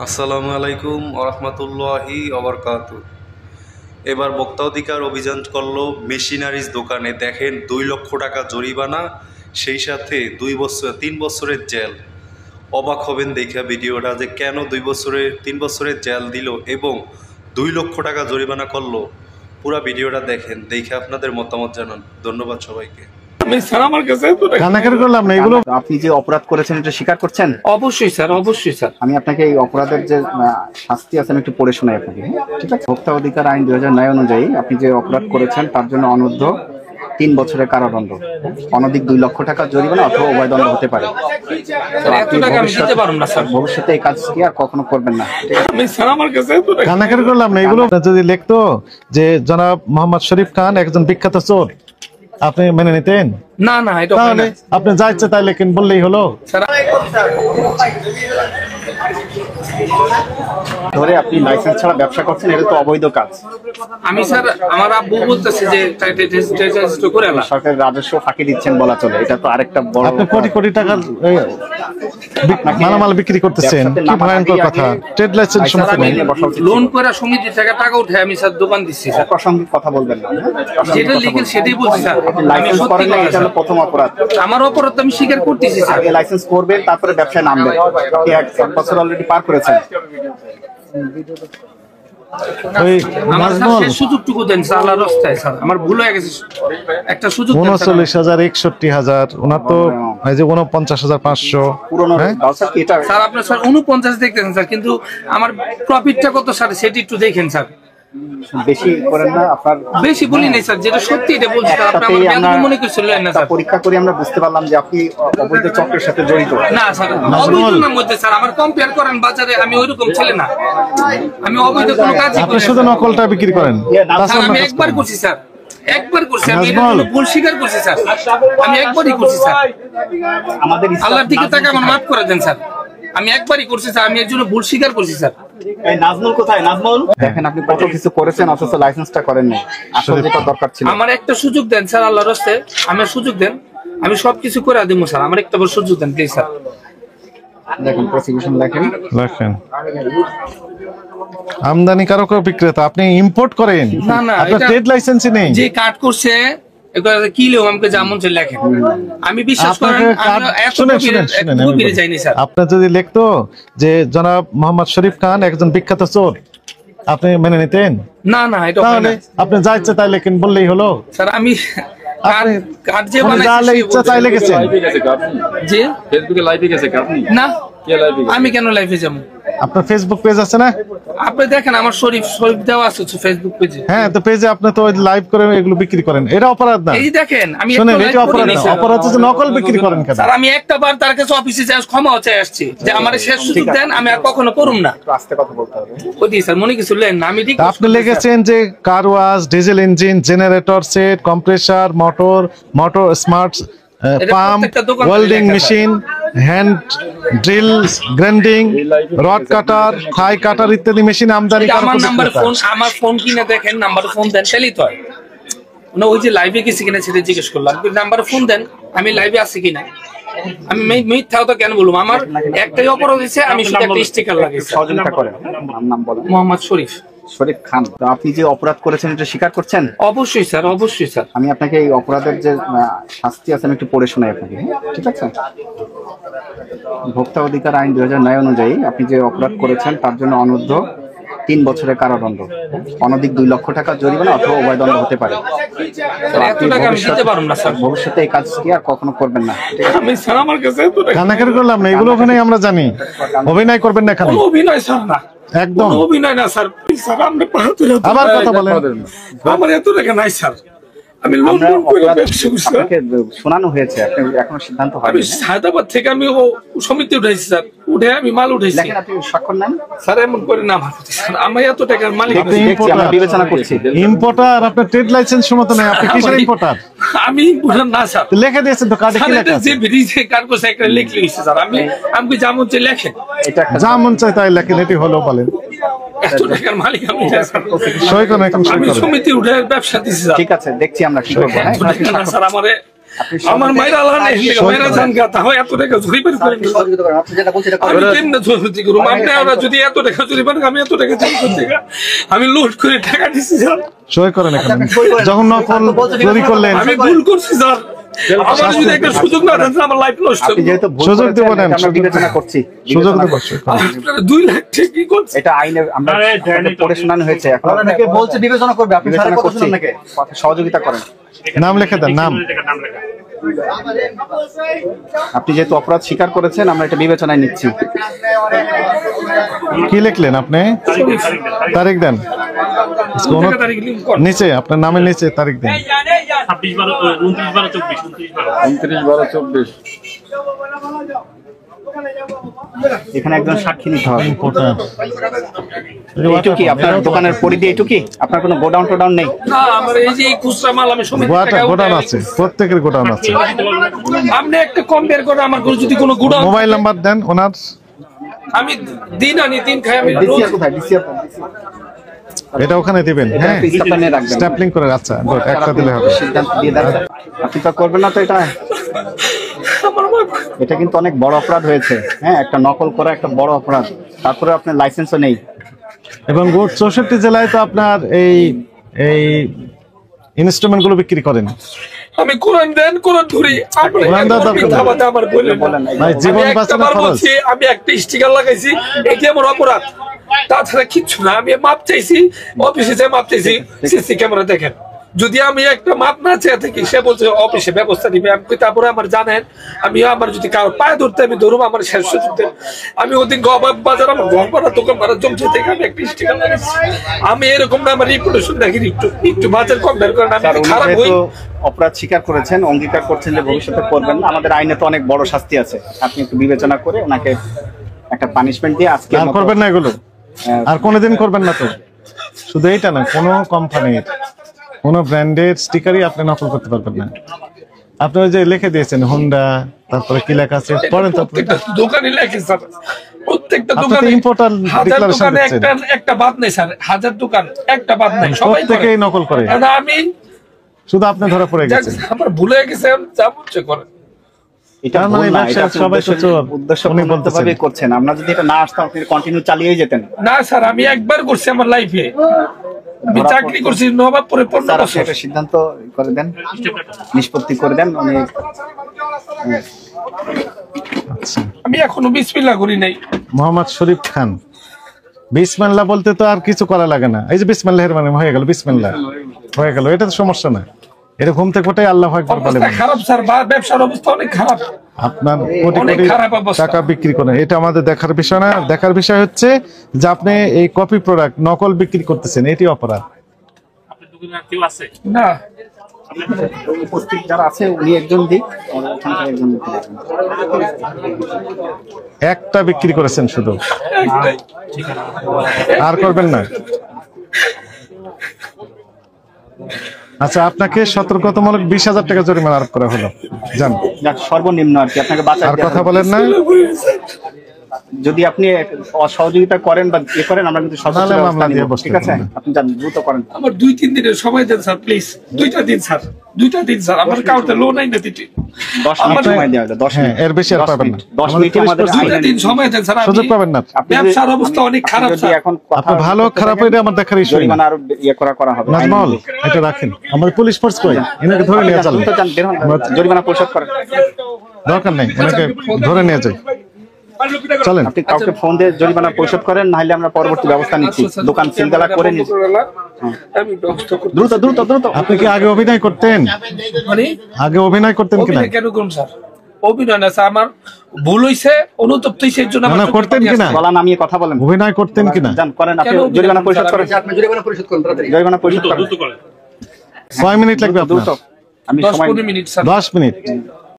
আসসালামু আলাইকুম ওরহমতুল্লাহি ওবরকাতু। এবার ভোক্তা অধিকার অভিযান করলো মেশিনারিজ দোকানে। দেখেন 2 লক্ষ টাকা জরিমানা, সেই সাথে 3 বছরের জেল। অবাক হবেন দেখে ভিডিওটা যে কেন 3 বছরের জেল দিল এবং 2 লক্ষ টাকা জরিমানা করলো। পুরো ভিডিওটা দেখেন, দেখে আপনাদের মতামত জানান। ধন্যবাদ সবাইকে। আপনি যে অপরাধ করেছেন এটা স্বীকার করছেন? অবশ্যই স্যার, অবশ্যই স্যার। আমি আপনাকে এই অপরাধের যে শাস্তি আছে আমি একটু পড়ে শোনাই আপনাকে, ঠিক আছে? ভোক্তা অধিকার আইন 2009 অনুযায়ী আপনি যে অপরাধ করেছেন তার জন্য অনূর্ধ্ব 3 বছরের কারাদণ্ড, অনধিক 2 লক্ষ টাকা জরিমানা অথবা উভয় দণ্ড হতে পারে। ভবিষ্যতে এই কাজ কি আর কখনো করবেন না। কানাকারি করলাম না, এগুলো যদি লিখতো যে জনাব মোহাম্মদ শরীফ খান একজন বিখ্যাত চোর, আপনি মেনে নিতেন? না না, এটা তাহলে আপনি যা ইচ্ছে তাই লেখেন, বললেই হলো। ধরে আপনি লাইসেন্স ছাড়া ব্যবসা করছেন, এটা তো অবৈধ কাজ। আমি স্যার, আমার আব্বু বলতেছে যে করে না, সরকারের রাজস্ব ফাঁকি দিচ্ছেন বলা চলে। এটা তো আরেকটা বড়, আপনি কোটি কোটি টাকার মালামাল বিক্রি করতেছেন, কি ভয়ঙ্কর কথা। ট্রেড লাইসেন্স সমস্যা নেই, লোন করে সমিতি থেকে টাকা উঠে আমি স্যার দোকান দিচ্ছি। অপ্রাসঙ্গিক কথা বলবেন না, যেটা লিখেন সেটাই বলছি স্যার। আমি সত্যি কথা, এটা হলো প্রথম অপরাধ। আমার অপরাধ আমি স্বীকার করতেছি স্যার। আগে লাইসেন্স করবেন, তারপরে ব্যবসায় নামবেন। 1 বছর অলরেডি পার করেছেন। সুযোগটুকু দেন স্যার, আল্লাহর রাস্তায় স্যার। আমার ভুল হয়ে গেছে, একটা সুযোগ। 39,000, 61,000, ওনার তো 49,500 স্যার। আপনার স্যার 49 দেখতেছেন স্যার, কিন্তু আমার প্রফিটটা কত স্যার সেটি একটু দেখেন স্যার। বেশি করেন না আপনার? বেশি বলি নাই স্যার, যেটা সত্যি এটা বলছি স্যার। আপনি আমার বেয়াদবি মনে করছিলেন না স্যার? পরীক্ষা করে আমরা বুঝতে পারলাম যে আপনি অবৈধ চক্রের সাথে জড়িত। না স্যার, অবৈধের মধ্যে স্যার আমার কম্পেয়ার করেন বাজারে, আমি ওইরকম ছেলে না। আমি অবৈধ কোনো কাজই করি না। আপনি শুধু নকলটা বিক্রি করেন। আমি একবার করছি স্যার, একবার করছি। আমি এটা কোনো ভুল স্বীকার করছি স্যার, আমি একবারই করছি স্যার। আমাদের আল্লাহর দিকে তাকে আমার মাফ করে দেন স্যার। আমি একবারই করছি স্যার, আমি এর জন্য ভুল স্বীকার করছি স্যার। এই নাজমুল কোথায়? নাজমুল, দেখেন আপনি কত কিছু করেছেন অথচ লাইসেন্সটা করেন নাই। আসলে যেটা দরকার ছিল, আমার একটা সুযোগ দেন স্যার, আল্লাহর রাস্তায় আমার সুযোগ দেন। আমি সবকিছু করে দেব স্যার, আমার একটা বড় সুযোগ দেন প্লিজ স্যার। দেখেন প্রসিকিউশন লেখেন। আমদানিকারক ও বিক্রেতা, আপনি ইম্পোর্ট করেন? না না, আপনার ট্রেড লাইসেন্সই নেই। যে কাট করছে আমি বিশ্বাস করেন আপনার যদি লিখতো যে জনাব মোহাম্মদ শরীফ খান একজন বিখ্যাত চোর, আপনি মেনে নিতেন? না না, এটা তাহলে আপনি যা ইচ্ছে তাই লেখেন, বললেই হলো স্যার। আমি ইচ্ছা তাই লিখেছেন। না, আমি কেন লাইভে যাবো? আপনার ফেসবুক পেজ আছে না? আপনি দেখেন আমার শরীফ দেওয়া আছে ফেসবুক পেজে। হ্যাঁ, তো পেজে আপনি তো লাইভ করে এগুলো বিক্রি করেন, এটা অপরাধ না? এই দেখেন, আমি এটা অপরাধ না। অপরাধ হচ্ছে নকল বিক্রি করেন কেন? স্যার আমি একটা বার তার কাছে অফিসে যাই ক্ষমা চাই আসছি যে আমার শেষ সুযোগ দেন, আমি আর কখনো করুম না। আস্তে কথা বলতে হবে। ওই স্যার মনে কিছু লেন না, আমি ঠিক। আপনি লিখেছেন যে car wash, diesel engine, generator set, compressor, motor smart pump, welding machine, hand drill, grinding, rod cutter, থাই কাটার ইত্যাদি মেশিন আমদানি। আমার নাম্বার ফোন, আমার ফোন কিনে দেখেন, নাম্বার ফোন দেন, তাহলেই তো হয় না। ওই যে লাইভে গেছি কিনা সেটা জিজ্ঞেস করলাম, নাম্বার ফোন দেন, আমি লাইভে আছি কিনা। আমি মিথ্যা কথা কেন বলবো? আমার একটাই অপরাধ হয়েছে, আমি শুধু একটা স্টিকার লাগিয়েছি। সহযোগিতা করেন। নাম বলেন। মোহাম্মদ শরীফ খান। আপনি যে অপরাধ করেছেন এটা স্বীকার করছেন? অবশ্যই স্যার, অবশ্যই স্যার। আমি আপনাকে এই অপরাধের যে শাস্তি আছে আমি একটু পড়ে শোনাই আপনাকে, ঠিক আছে? ভোক্তা অধিকার আইন 2009 অনুযায়ী আপনি যে অপরাধ করেছেন তার জন্য অনূর্ধ্ব 3 বছরের কারাদণ্ড, অনধিক 2 লক্ষ টাকা জরিমানা অথবা উভয় দণ্ড হতে পারে। ভবিষ্যতে এই কাজ কি আর কখনো করবেন না। কানাকারি করলাম না, এগুলো ওখানে আমরা জানি। অভিনয় করবেন না এখানে। অভিনয় স্যার না, একদম অভিনয় না স্যার। স্যার আপনি আবার কথা বলেন। আমার এত টাকা নাই স্যার, আমি শোনানো হয়েছে, এখনো সিদ্ধান্ত হয়নি। হায়দ্রাবাদ থেকে আমি সমিতি উঠাইছি স্যার, উঠে আমি মাল উঠাইছি। স্বাক্ষর নেন স্যার, এমন করে না স্যার, আমি এত টাকার মালিক বিবেচনা করছি। ইম্পোর্টার, আপনার ট্রেড লাইসেন্স সমত নাই, আপনি কিসের ইম্পোর্টার? আমি ইম্পোর্টার না স্যার। লিখে দিয়েছেন তো কার্ডে, কি লেখা আছে? যে ভিডিওতে কার্ড করছে একটা লিখে দিয়েছে স্যার। আমি যা মন চাই লেখেন, যা মন চাই তাই লেখেন, এটি হলো বলেন। এত টাকার মালিক আমি সই করেন, এখন আমি সমিতি উঠে ব্যবসা দিছি স্যার। ঠিক আছে, দেখছি আমরা কি করব। স্যার আমারে আমার মাইরা আল্লাহ নেই মাইরা জান গাতা হয় এত টাকা জরিমানা করে আমি কেমনে জরিমানা করব আপনি আমরা যদি এত টাকা জরিমানা আমি এত টাকা চাই করতে আমি লুট করে টাকা দিছি স্যার সই করেন এখানে যখন নকল চুরি করলেন আমি ভুল করছি স্যার আমার যদি একটা সুযোগ না দেন আমার লাইফ নষ্ট আপনি যেহেতু ভুল সুযোগ দেব করেছেন, না, আমরা বিবেচনা করছি সুযোগ দেব আপনারা 2 লাখ টাকা কি করছে এটা আইনে আমরা পড়ে শোনানো হয়েছে এখন অনেকে বলছে বিবেচনা করবে, আপনি স্যারের বিবেচনা কথা করছি শুনুন নাকি? সহযোগিতা করেন নাম লিখে দেন নাম আপনি যেহেতু অপরাধ স্বীকার করেছেন আমরা এটা বিবেচনায় নিচ্ছি কি লিখলেন আপনি তারিখ দেন টাকা তারিখ লিঙ্ক কর নিচে আপনার নামের নিচে তারিখ দেন 29/12/24 এখানে একজন সাক্ষী নিতে হবে ইম্পর্টেন্ট এইটুকু কি আপনার দোকানের পরিধি এইটুকু আপনার কোনো গোডাউন টোডাউন নেই না আমার এই যে এই খুচরা মাল আমি সমিতি টাকা গোডাউন আছে প্রত্যেকের গোডাউন আছে আপনি একটা কম্পেয়ার করে আমার কোনো যদি কোনো গুড়া মোবাইল নাম্বার দেন ওনার আমি দিন আনি দিন খাই আমি ডিসিআর কোথায় ডিসিআর এটা ওখানে দিবেন হ্যাঁ স্ট্যাপলার নিয়ে রাখবেন স্ট্যাপলিং করে আচ্ছা গুড একটা দিলে হবে সিদ্ধান্ত দিয়ে দেন আপনি তো করবেন না তো এটা আমার মা এটা কিন্তু অনেক বড় অপরাধ হয়েছে হ্যাঁ একটা নকল করা একটা বড় অপরাধ তারপরে আপনার লাইসেন্সও নেই এবং গোট 64 জেলায় তো আপনার এই ইনস্ট্রুমেন্ট গুলো বিক্রি করেন আমি কোরআন দেন কোরআন ধরি আপনি কোরআন দেওয়া দরকার মিথ্যা নেই। কথা আমার বললেন বলেন না। ভাই জীবন বাঁচানো খরচ বলছি আমি একটা স্টিকার লাগাইছি এটি আমার অপরাধ তাছাড়া কিচ্ছু না আমি মাপ চাইছি অফিসে যাই মাপ চাইছি সিসি ক্যামেরা দেখেন যদি আমি একটা মাপ না চেয়ে থাকি সে বলছে অফিসে ব্যবস্থা নিবে আমি কই, তারপরে আমার জানেন আমি আমার যদি কারো পায়ে ধরতে আমি ধরুম আমার শেষ করতে আমি ওদিন বাজার আমার ঘর ভাড়া দোকান ভাড়া জমছে থেকে আমি একটা স্টিকার লাগাইছি আমি এরকম না আমার রিপুটেশন দেখি একটু বাজার কম্পেয়ার করেন আমি স্যার উনি খারাপ হই যেহেতু অপরাধ স্বীকার করেছেন অঙ্গীকার করছেন যে ভবিষ্যতে করবেন না আমাদের আইনে তো অনেক বড় শাস্তি আছে আপনি একটু বিবেচনা করে ওনাকে একটা পানিশমেন্ট দিয়ে আজকে আর করবেন না এগুলো আর কোনোদিন করবেন না তো শুধু এইটা না কোনো কোম্পানির কোনো ব্র্যান্ডের স্টিকারই আপনি নকল করতে পারবেন না আপনি ওই যে লিখে দিয়েছেন হোন্ডা তারপরে কি লেখা আছে পড়েন তো প্রত্যেকটা দোকানে লেখে স্যার প্রত্যেকটা আপনি তো দোকানে ইম্পোর্টার হাজার ডিক্লারেশন দোকানে দিচ্ছেন একটা বাদ নেই স্যার হাজার দোকান একটা বাদ নেই সবাই করে প্রত্যেকেই নকল করে আর আমি শুধু আপনি ধরা পড়ে যাক, গেছেন আমার ভুলে গেছে আমি যা বলছে করে এটা তার মানে ভুল না, ব্যবসায় এটা আপনি সবাই তো চোর। উদ্দেশ্য উনি বলতেছেন। ভাবে করছেন আমরা যদি এটা না আসতাম আপনি কন্টিনিউ চালিয়েই যেতেন না স্যার আমি একবার করছি আমার লাইফে আমি ধরা চাকরি পড়তো। করছি নবাবপুরে 15 স্যার আপনি বছর একটা সিদ্ধান্ত করে দেন নিষ্পত্তি করে দেন উনি আচ্ছা আমি এখনো বিসমিল্লাহ করি নাই মোহাম্মদ শরীফ খান বিসমিল্লাহ বলতে তো আর কিছু করা লাগে না এই যে বিসমিল্লাহের মানে হয়ে গেল বিসমিল্লাহ হয়ে গেল এটা তো সমস্যা না এটা ঘুম থেকে ওটাই আল্লাহ আকবার বলে অবস্থা খারাপ স্যার ব্যবসার অবস্থা অনেক খারাপ আপনার কোটি অনেক কোটি খারাপ অবস্থা। টাকা বিক্রি করেন এটা আমাদের দেখার বিষয় না দেখার বিষয় হচ্ছে যে আপনি এই কপি প্রোডাক্ট নকল বিক্রি করতেছেন এটি অপরাধ না উপস্থিত যারা আছে উনি একজন দিক আর ওখানকার একজন দিক। একটা বিক্রি করেছেন শুধু একটাই। আর করবেন না আচ্ছা আপনাকে সতর্কতামূলক 20,000 টাকা জরিমানা আরোপ করা হলো জান যাক সর্বনিম্ন আর কি আপনাকে বাঁচাই আর দেয়া কথা হবে। বলেন না যদি আপনি সহযোগিতা করেন বা ইয়ে করেন আমরা কিন্তু সর্বোচ্চ নাহলে ব্যবস্থা মামলা দিয়ে নিব, বসতে ঠিক আছে পারবেন। আপনি যান দ্রুত করেন আমার 2-3 দিনের সময় দেন স্যার প্লিজ 2টা দিন স্যার 2টা দিন স্যার আমার কাউতে লোন নাই না দিতে 10 মিনিট সময় দেওয়া হলো 10 হ্যাঁ, মিনিট এর বেশি আর 10 পাবেন না। মিনিট। 10 আমাদের মিনিটে আমাদের পুলিশ 2টা দিন সময় দেন স্যার সুযোগ পাবেন না আপনি যদি- ব্যবসার অবস্থা অনেক আপনি খারাপ যদি স্যার এখন কথা আপনি ভালো বলতে খারাপ থাকেন, এটা আমার দেখার ইস্যু জরিমানা আরো ইয়ে করা হবে নাজমল এটা রাখেন আমাদের পুলিশ ফোর্স কই এনাকে ধরে নিয়ে চলেন দ্রুত যান, বের হন, জরিমানা পরিশোধ করেন দরকার নেই এনাকে ধরে নিয়ে যাই চলেন আপনি কাউকে ফোন দিয়ে জরিমানা পরিশোধ করেন নাহলে আমরা পরবর্তী ব্যবস্থা নিচ্ছি দোকান সিলগালা করে নিচ্ছি আমি ব্যবস্থা করতে দ্রুত দ্রুত দ্রুত আপনি কি আগে অভিনয় করতেন মানে আগে অভিনয় করতেন কিনা অভিনয় কেন করুন স্যার অভিনয় না স্যার আমার ভুল হইছে অনুতপ্ত হইছে এর জন্য না, আমার না, চোখে করতেন পানি কিনা? আসছে। গলা নামিয়ে কথা বলেন অভিনয় করতেন কিনা যান করেন আপনি কেন অভিনয় জরিমানা করুন পরিশোধ স্যার? করেন আপনি জরিমানা পরিশোধ করুন তাড়াতাড়ি। জরিমানা পরিশোধ করেন 6 মিনিট লাগবে দ্রুত আপনার আমি সময় 10-15 মিনিট স্যার 10 মিনিট